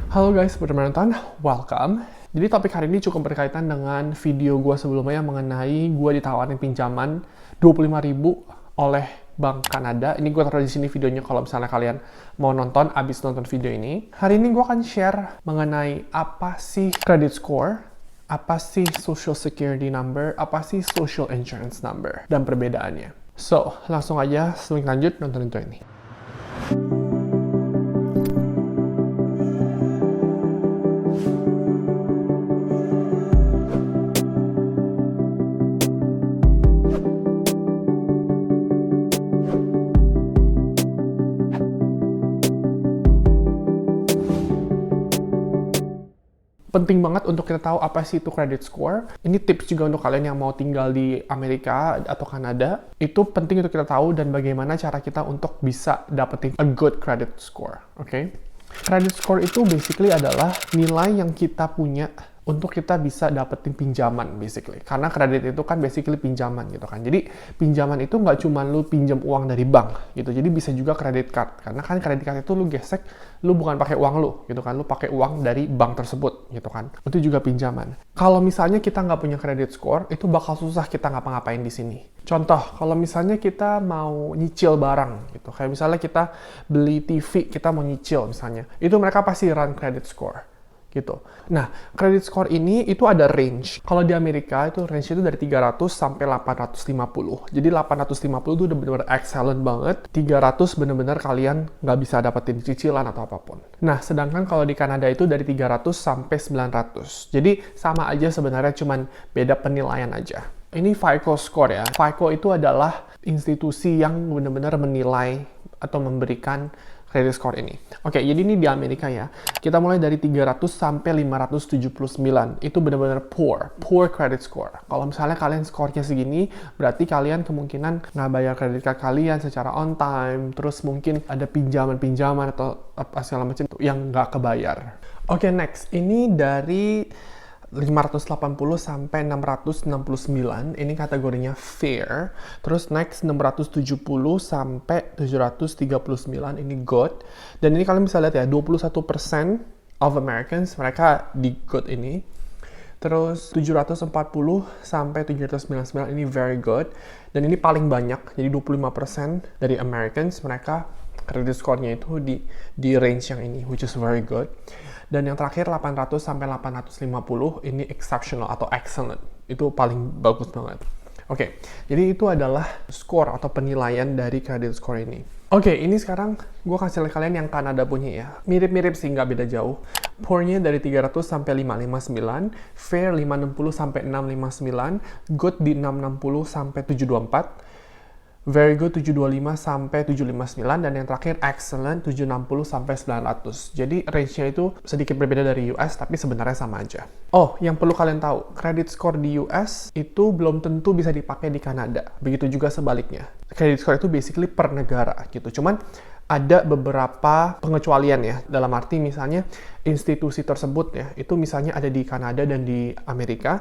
Halo guys, benar-benar nonton, welcome. Jadi topik hari ini cukup berkaitan dengan video gue sebelumnya mengenai gue ditawarin pinjaman 25.000 oleh Bank Kanada. Ini gue taruh di sini videonya kalau misalnya kalian mau nonton, abis nonton video ini. Hari ini gue akan share mengenai apa sih credit score, apa sih social security number, apa sih social insurance number, dan perbedaannya. So, langsung aja sebelum lanjut nonton video ini. Penting banget untuk kita tahu apa sih itu credit score. Ini tips juga untuk kalian yang mau tinggal di Amerika atau Kanada. Itu penting untuk kita tahu dan bagaimana cara kita untuk bisa dapetin a good credit score. Oke? Credit score itu basically adalah nilai yang kita punya untuk kita bisa dapetin pinjaman basically. Karena kredit itu kan basically pinjaman gitu kan. Jadi pinjaman itu nggak cuma lu pinjam uang dari bank gitu. Jadi bisa juga credit card. Karena kan credit card itu lu gesek, lu bukan pakai uang lu gitu kan. Lu pakai uang dari bank tersebut gitu kan. Itu juga pinjaman. Kalau misalnya kita nggak punya credit score, itu bakal susah kita ngapa-ngapain di sini. Contoh, kalau misalnya kita mau nyicil barang gitu. Kayak misalnya kita beli TV, kita mau nyicil misalnya. Itu mereka pasti run credit score. Gitu. Nah, credit score ini itu ada range. Kalau di Amerika itu range itu dari 300 sampai 850. Jadi 850 itu udah benar-benar excellent banget. 300 benar-benar kalian nggak bisa dapetin cicilan atau apapun. Nah, sedangkan kalau di Kanada itu dari 300 sampai 900. Jadi sama aja sebenarnya, cuman beda penilaian aja. Ini FICO score ya. FICO itu adalah institusi yang benar-benar menilai atau memberikan credit score ini. Oke, jadi ini di Amerika ya. Kita mulai dari 300 sampai 579. Itu benar-benar poor credit score. Kalau misalnya kalian skornya segini, berarti kalian kemungkinan nggak bayar credit card kalian secara on time, terus mungkin ada pinjaman-pinjaman atau apa segala macam yang nggak kebayar. Oke, next. Ini dari 580 sampai 669, ini kategorinya fair. Terus next 670 sampai 739, ini good. Dan ini kalian bisa lihat ya, 21% of Americans mereka di good ini. Terus 740 sampai 799 ini very good. Dan ini paling banyak, jadi 25% dari Americans mereka credit score-nya itu di range yang ini, which is very good. Dan yang terakhir 800 sampai 850 ini exceptional atau excellent. Itu paling bagus banget. Oke, jadi itu adalah skor atau penilaian dari credit score ini. Oke, ini sekarang gue kasih lihat kalian yang Kanada punya ya. Mirip-mirip sih, nggak beda jauh. Poor-nya dari 300 sampai 559, fair 560 sampai 659, good di 660 sampai 724, very good 725 sampai 759, dan yang terakhir excellent 760 sampai 900. Jadi range-nya itu sedikit berbeda dari US, tapi sebenarnya sama aja. Oh, yang perlu kalian tahu, credit score di US itu belum tentu bisa dipakai di Kanada. Begitu juga sebaliknya. Credit score itu basically per negara gitu. Cuman ada beberapa pengecualian ya. Dalam arti misalnya institusi tersebut ya, itu misalnya ada di Kanada dan di Amerika,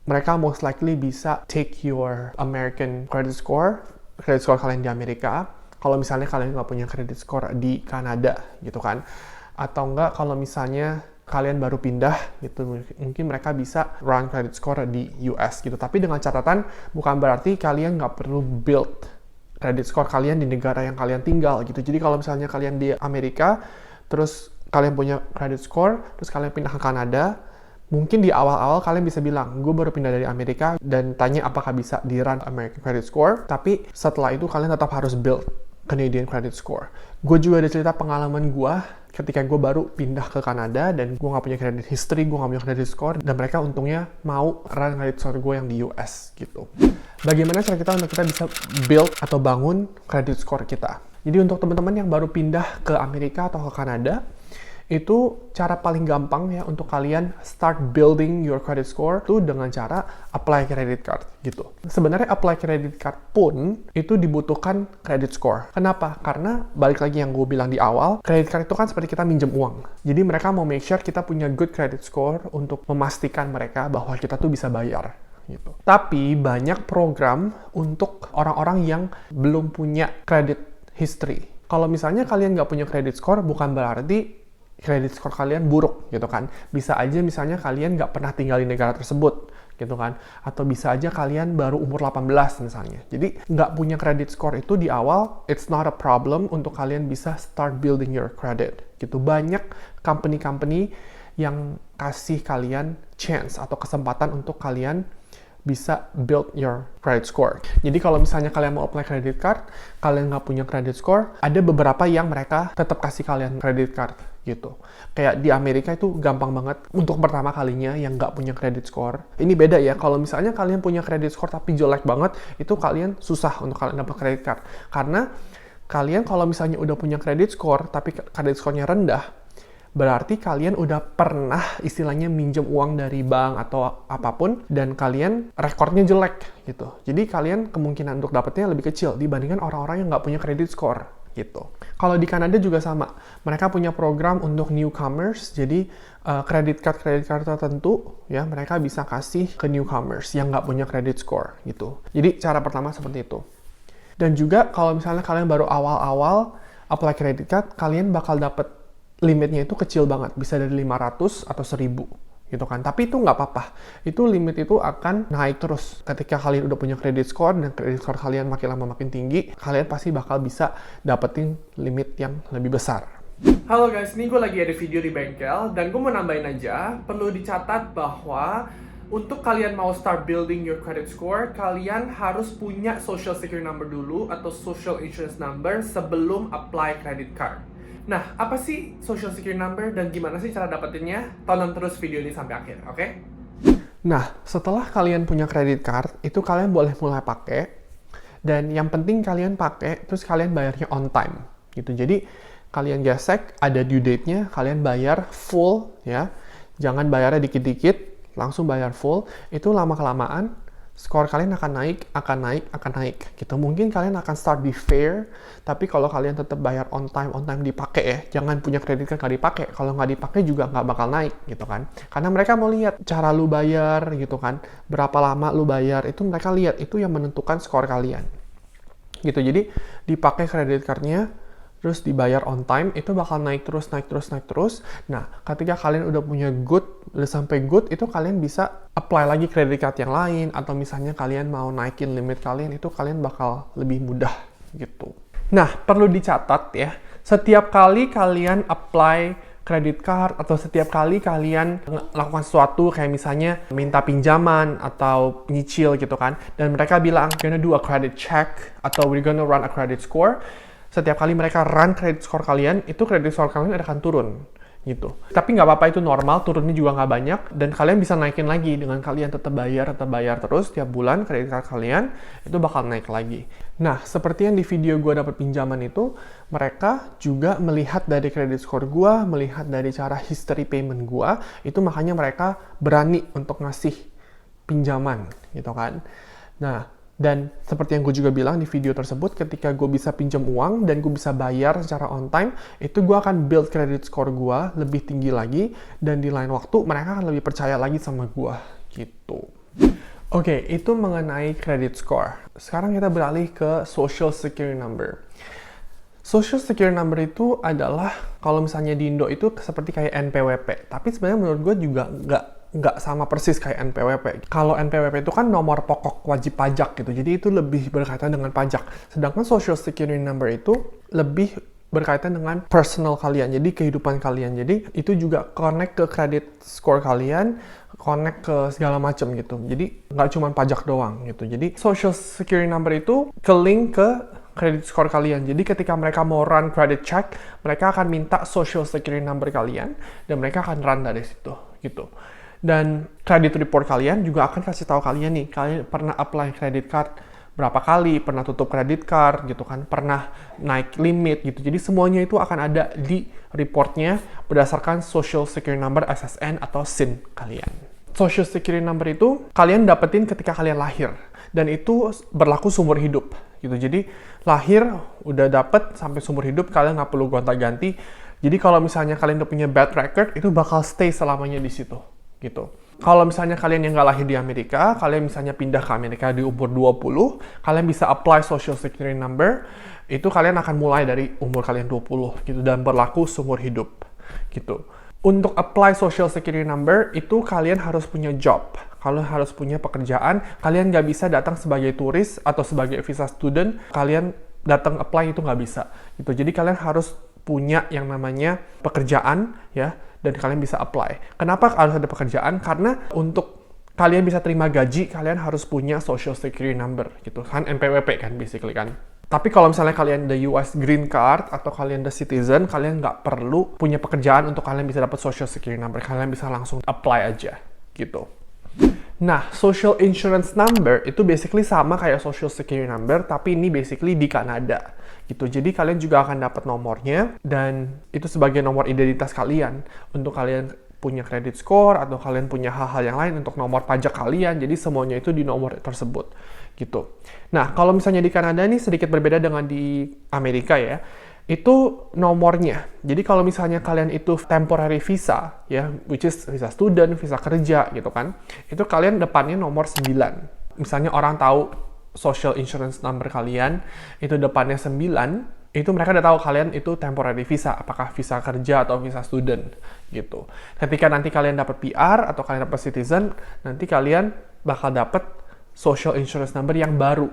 mereka most likely bisa take your American credit score kalian di Amerika, kalau misalnya kalian nggak punya credit score di Kanada gitu kan, atau nggak kalau misalnya kalian baru pindah gitu, mungkin mereka bisa run credit score di US gitu. Tapi dengan catatan bukan berarti kalian nggak perlu build credit score kalian di negara yang kalian tinggal gitu. Jadi kalau misalnya kalian di Amerika, terus kalian punya credit score, terus kalian pindah ke Kanada, mungkin di awal-awal kalian bisa bilang, gue baru pindah dari Amerika, dan tanya apakah bisa di-run American Credit Score, tapi setelah itu kalian tetap harus build Canadian Credit Score. Gue juga ada cerita pengalaman gue ketika gue baru pindah ke Kanada, dan gue nggak punya credit history, gue nggak punya credit score, dan mereka untungnya mau run credit score gue yang di US gitu. Bagaimana cara kita untuk kita bisa build atau bangun credit score kita? Jadi untuk teman-teman yang baru pindah ke Amerika atau ke Kanada, itu cara paling gampang ya untuk kalian start building your credit score itu dengan cara apply credit card gitu. Sebenarnya apply credit card pun itu dibutuhkan credit score. Kenapa? Karena balik lagi yang gue bilang di awal, credit card itu kan seperti kita minjem uang. Jadi mereka mau make sure kita punya good credit score untuk memastikan mereka bahwa kita tuh bisa bayar gitu. Tapi banyak program untuk orang-orang yang belum punya credit history. Kalau misalnya kalian nggak punya credit score, bukan berarti kredit skor kalian buruk gitu kan. Bisa aja misalnya kalian nggak pernah tinggal di negara tersebut gitu kan. Atau bisa aja kalian baru umur 18 misalnya. Jadi nggak punya kredit skor itu di awal, it's not a problem untuk kalian bisa start building your credit gitu. Banyak company-company yang kasih kalian chance atau kesempatan untuk kalian bisa build your credit score. Jadi kalau misalnya kalian mau apply credit card, kalian nggak punya credit score, ada beberapa yang mereka tetap kasih kalian credit card gitu. Kayak di Amerika itu gampang banget untuk pertama kalinya yang nggak punya credit score. Ini beda ya, kalau misalnya kalian punya credit score tapi jelek banget, itu kalian susah untuk kalian dapat credit card. Karena kalian kalau misalnya udah punya credit score tapi credit score-nya rendah, berarti kalian udah pernah istilahnya minjem uang dari bank atau apapun dan kalian rekornya jelek gitu. Jadi kalian kemungkinan untuk dapetnya lebih kecil dibandingkan orang-orang yang nggak punya credit score gitu. Kalau di Kanada juga sama. Mereka punya program untuk newcomers. Jadi credit card tertentu ya mereka bisa kasih ke newcomers yang nggak punya credit score gitu. Jadi cara pertama seperti itu. Dan juga kalau misalnya kalian baru awal-awal apply credit card, kalian bakal dapet limitnya itu kecil banget, bisa dari 500 atau 1000 gitu kan. Tapi itu nggak apa-apa. Itu limit itu akan naik terus. Ketika kalian udah punya credit score dan credit score kalian makin lama makin tinggi, kalian pasti bakal bisa dapetin limit yang lebih besar. Halo guys, ini gue lagi ada video di bengkel dan gue mau nambahin aja, perlu dicatat bahwa untuk kalian mau start building your credit score, kalian harus punya social security number dulu atau social insurance number sebelum apply credit card. Nah, apa sih social security number dan gimana sih cara dapetinnya? Tonton terus video ini sampai akhir, oke? Nah, setelah kalian punya credit card, itu kalian boleh mulai pakai. Dan yang penting kalian pakai, terus kalian bayarnya on time, gitu. Jadi, kalian gesek, ada due date-nya, kalian bayar full, ya. Jangan bayarnya dikit-dikit, langsung bayar full. Itu lama-kelamaan, skor kalian akan naik gitu. Mungkin kalian akan start di fair, tapi kalau kalian tetap bayar on time dipakai ya, jangan punya kredit card nggak dipakai. Kalau nggak dipakai juga nggak bakal naik gitu kan. Karena mereka mau lihat cara lu bayar gitu kan, berapa lama lu bayar, itu mereka lihat, itu yang menentukan skor kalian gitu. Jadi dipakai kredit cardnya, terus dibayar on time, itu bakal naik terus. Nah, ketika kalian udah punya udah sampai good, itu kalian bisa apply lagi credit card yang lain, atau misalnya kalian mau naikin limit kalian, itu kalian bakal lebih mudah gitu. Nah, perlu dicatat ya, setiap kali kalian apply credit card, atau setiap kali kalian melakukan sesuatu, kayak misalnya minta pinjaman, atau nyicil gitu kan, dan mereka bilang, gonna do a credit check, atau we're gonna run a credit score, setiap kali mereka run credit score kalian, itu credit score kalian akan turun gitu. Tapi nggak apa-apa, itu normal, turunnya juga nggak banyak, dan kalian bisa naikin lagi dengan kalian tetap bayar terus tiap bulan credit card kalian, itu bakal naik lagi. Nah, seperti yang di video gue dapat pinjaman itu, mereka juga melihat dari credit score gue, melihat dari cara history payment gue, itu makanya mereka berani untuk ngasih pinjaman gitu kan. Nah, dan seperti yang gue juga bilang di video tersebut, ketika gue bisa pinjam uang dan gue bisa bayar secara on time, itu gue akan build credit score gue lebih tinggi lagi, dan di lain waktu mereka akan lebih percaya lagi sama gue gitu. Oke, itu mengenai credit score. Sekarang kita beralih ke social security number. Social security number itu adalah, kalau misalnya di Indo itu seperti kayak NPWP, tapi sebenarnya menurut gue juga nggak sama persis kayak NPWP. Kalau NPWP itu kan nomor pokok wajib pajak gitu, jadi itu lebih berkaitan dengan pajak. Sedangkan Social Security Number itu lebih berkaitan dengan personal kalian, jadi kehidupan kalian. Jadi itu juga connect ke credit score kalian, connect ke segala macam gitu. Jadi nggak cuma pajak doang gitu. Jadi Social Security Number itu ke-link ke credit score kalian. Jadi ketika mereka mau run credit check, mereka akan minta Social Security Number kalian, dan mereka akan run dari situ gitu. Dan credit report kalian juga akan kasih tahu kalian nih, kalian pernah apply credit card berapa kali, pernah tutup credit card gitu kan, pernah naik limit gitu. Jadi semuanya itu akan ada di reportnya berdasarkan Social Security Number, SSN atau SIN kalian. Social Security Number itu kalian dapetin ketika kalian lahir, dan itu berlaku seumur hidup gitu. Jadi lahir udah dapet sampai seumur hidup, kalian nggak perlu gonta-ganti. Jadi kalau misalnya kalian udah punya bad record, itu bakal stay selamanya di situ gitu. Kalau misalnya kalian yang nggak lahir di Amerika, kalian misalnya pindah ke Amerika di umur 20, kalian bisa apply Social Security Number, itu kalian akan mulai dari umur kalian 20 gitu, dan berlaku seumur hidup. gitu. Untuk apply social security number, itu kalian harus punya job. Kalian harus punya pekerjaan. Kalian nggak bisa datang sebagai turis atau sebagai visa student. Kalian datang apply itu nggak bisa. Gitu. Jadi kalian harus punya yang namanya pekerjaan, ya, dan kalian bisa apply. Kenapa harus ada pekerjaan? Karena untuk kalian bisa terima gaji, kalian harus punya social security number. Gitu kan, NPWP kan, basically kan. Tapi kalau misalnya kalian the US green card atau kalian the citizen, kalian nggak perlu punya pekerjaan untuk kalian bisa dapat social security number. Kalian bisa langsung apply aja, gitu. Nah, social insurance number itu basically sama kayak social security number, tapi ini basically di Kanada, gitu. Jadi kalian juga akan dapat nomornya, dan itu sebagai nomor identitas kalian untuk kalian punya credit score atau kalian punya hal-hal yang lain untuk nomor pajak kalian. Jadi semuanya itu di nomor tersebut. Gitu. Nah, kalau misalnya di Kanada nih sedikit berbeda dengan di Amerika ya, itu nomornya. Jadi kalau misalnya kalian itu temporary visa, ya, which is visa student, visa kerja gitu kan, itu kalian depannya nomor 9. Misalnya orang tahu social insurance number kalian, itu depannya 9, itu mereka udah tahu kalian itu temporary visa, apakah visa kerja atau visa student gitu. Ketika nanti kalian dapat PR atau kalian dapat citizen, nanti kalian bakal dapat social insurance number yang baru.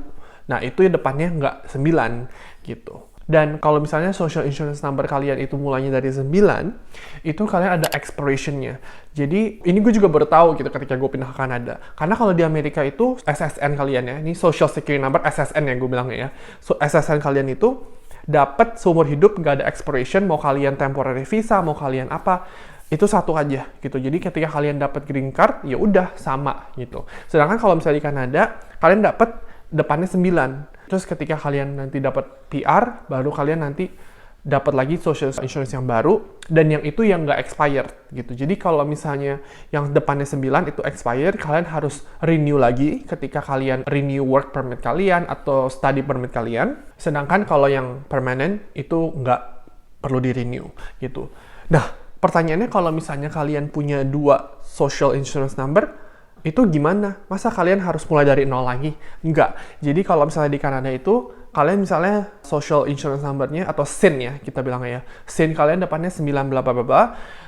Nah, itu yang depannya nggak 9, gitu. Dan kalau misalnya social insurance number kalian itu mulainya dari 9, itu kalian ada expiration-nya. Jadi, ini gue juga baru tahu gitu ketika gue pindah ke Kanada. Karena kalau di Amerika itu, SSN kalian ya, ini social security number, SSN yang gue bilangnya ya. So, SSN kalian itu dapat seumur hidup, nggak ada expiration, mau kalian temporary visa, mau kalian apa, itu satu aja gitu. Jadi ketika kalian dapat green card, ya udah sama gitu. Sedangkan kalau misalnya di Kanada, kalian dapat depannya 9. Terus ketika kalian nanti dapat PR, baru kalian nanti dapat lagi social insurance yang baru, dan yang itu yang nggak expired gitu. Jadi kalau misalnya yang depannya 9 itu expired, kalian harus renew lagi ketika kalian renew work permit kalian atau study permit kalian. Sedangkan kalau yang permanent itu nggak perlu di renew gitu. Nah, pertanyaannya kalau misalnya kalian punya 2 social insurance number, itu gimana? Masa kalian harus mulai dari 0 lagi? Enggak. Jadi kalau misalnya di Kanada itu, kalian misalnya social insurance number-nya, atau SIN ya, kita bilangnya ya. SIN kalian depannya 9 bla bla bla bla,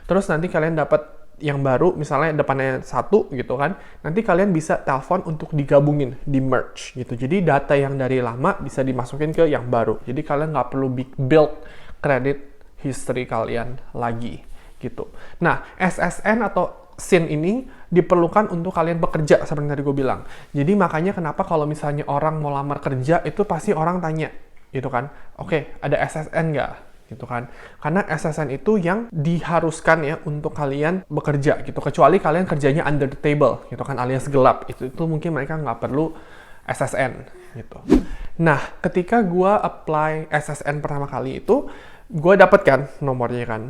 terus nanti kalian dapat yang baru, misalnya depannya 1 gitu kan, nanti kalian bisa telepon untuk digabungin, di merge gitu. Jadi data yang dari lama bisa dimasukin ke yang baru. Jadi kalian nggak perlu build credit history kalian lagi. Gitu. Nah, SSN atau SIN ini diperlukan untuk kalian bekerja seperti tadi gue bilang. Jadi makanya kenapa kalau misalnya orang mau lamar kerja itu pasti orang tanya gitu kan, oke, ada SSN nggak? Gitu kan. Karena SSN itu yang diharuskan ya untuk kalian bekerja gitu. Kecuali kalian kerjanya under the table gitu kan, alias gelap. Itu mungkin mereka nggak perlu SSN gitu. Nah, ketika gue apply SSN pertama kali itu, gue dapet kan nomornya kan.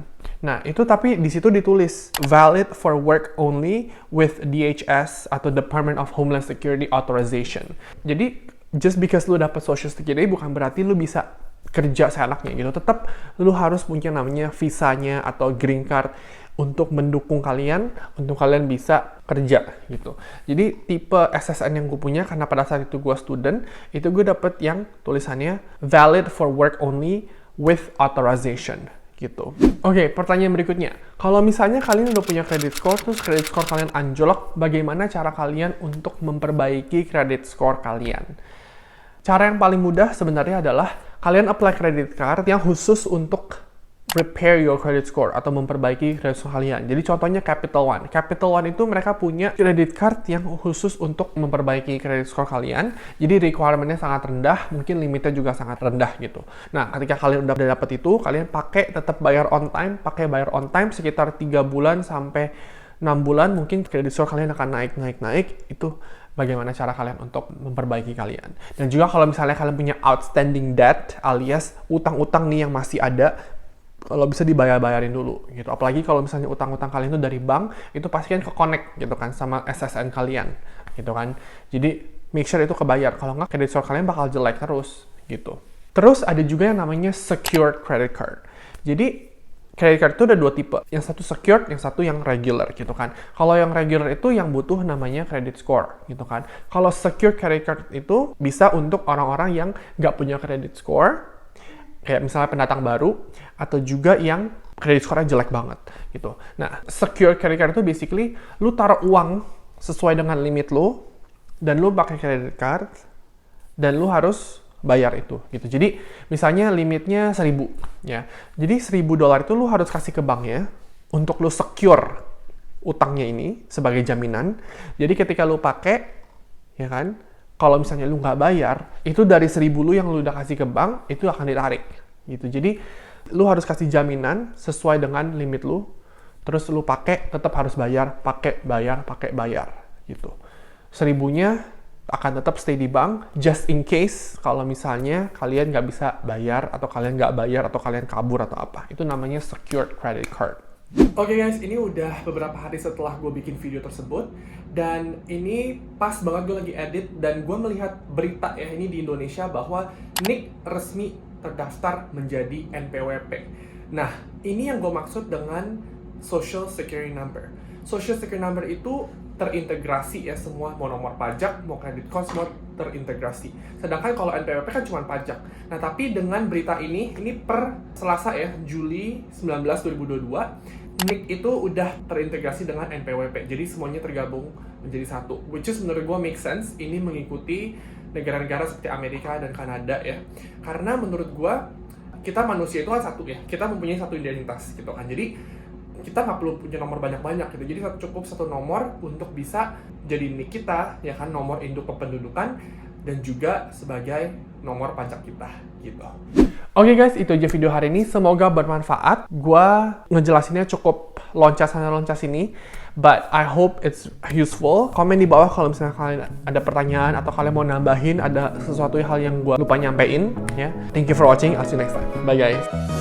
Nah, itu tapi di situ ditulis valid for work only with DHS atau Department of Homeland Security authorization. Jadi, just because lu dapet Social Security bukan berarti lu bisa kerja seenaknya gitu. Tetap lu harus punya namanya visanya atau green card untuk mendukung kalian, untuk kalian bisa kerja gitu. Jadi tipe SSN yang gue punya, karena pada saat itu gue student, itu gue dapet yang tulisannya valid for work only with authorization gitu. Oke, pertanyaan berikutnya. Kalau misalnya kalian udah punya credit score, terus credit score kalian anjlok, bagaimana cara kalian untuk memperbaiki credit score kalian? Cara yang paling mudah sebenarnya adalah kalian apply credit card yang khusus untuk repair your credit score atau memperbaiki credit score kalian. Jadi contohnya Capital One. Capital One itu mereka punya credit card yang khusus untuk memperbaiki credit score kalian. Jadi requirement-nya sangat rendah, mungkin limitnya juga sangat rendah gitu. Nah, ketika kalian udah dapet itu, kalian pakai tetap bayar on time sekitar 3 bulan sampai 6 bulan, mungkin credit score kalian akan naik. Itu bagaimana cara kalian untuk memperbaiki kalian. Dan juga kalau misalnya kalian punya outstanding debt alias utang-utang nih yang masih ada, kalau bisa dibayar-bayarin dulu gitu. Apalagi kalau misalnya utang-utang kalian itu dari bank, itu pasti kan ke-connect gitu kan sama SSN kalian gitu kan. Jadi make sure itu kebayar. Kalau nggak, credit score kalian bakal jelek terus gitu. Terus ada juga yang namanya secured credit card. Jadi credit card itu ada 2 tipe. Yang satu secured, yang satu yang regular gitu kan. Kalau yang regular itu yang butuh namanya credit score gitu kan. Kalau secured credit card itu bisa untuk orang-orang yang nggak punya credit score, kayak misalnya pendatang baru, atau juga yang credit score-nya jelek banget gitu. Nah, secure credit card itu basically lu taruh uang sesuai dengan limit lu dan lu pakai credit card dan lu harus bayar itu gitu. Jadi misalnya limitnya 1.000 ya. Jadi $1.000 itu lu harus kasih ke banknya untuk lu secure utangnya ini sebagai jaminan. Jadi ketika lu pakai ya kan, kalau misalnya lu nggak bayar, itu dari 1.000 lu yang lu udah kasih ke bank itu akan ditarik gitu. Jadi lu harus kasih jaminan sesuai dengan limit lu. Terus lu pakai tetap harus bayar, pakai bayar gitu. 1.000-nya akan tetap stay di bank, just in case kalau misalnya kalian nggak bisa bayar, atau kalian nggak bayar, atau kalian kabur, atau apa. Itu namanya secured credit card. Oke guys, ini udah beberapa hari setelah gue bikin video tersebut, dan ini pas banget gue lagi edit, dan gue melihat berita ya ini di Indonesia bahwa Nick resmi terdaftar menjadi NPWP. Nah, ini yang gue maksud dengan Social Security Number. Social Security Number itu terintegrasi ya, semua mau nomor pajak, mau credit card, semua terintegrasi. Sedangkan kalau NPWP kan cuma pajak. Nah, tapi dengan berita ini per Selasa ya, Juli 19, 2022, Nick itu udah terintegrasi dengan NPWP. Jadi semuanya tergabung menjadi satu. Which is menurut gue make sense, ini mengikuti negara-negara seperti Amerika dan Kanada ya. Karena menurut gue, kita manusia itu kan satu ya, kita mempunyai satu identitas gitu kan. Jadi kita nggak perlu punya nomor banyak-banyak gitu. Jadi cukup satu nomor untuk bisa jadi NIK kita, ya kan, nomor induk kependudukan dan juga sebagai nomor pajak kita gitu. Oke guys, itu aja video hari ini. Semoga bermanfaat. Gua ngejelasinnya cukup loncat sana loncat sini, but I hope it's useful. Komen di bawah kalau misalnya kalian ada pertanyaan atau kalian mau nambahin ada sesuatu hal yang gua lupa nyampein ya. Thank you for watching. I'll see you next time. Bye guys.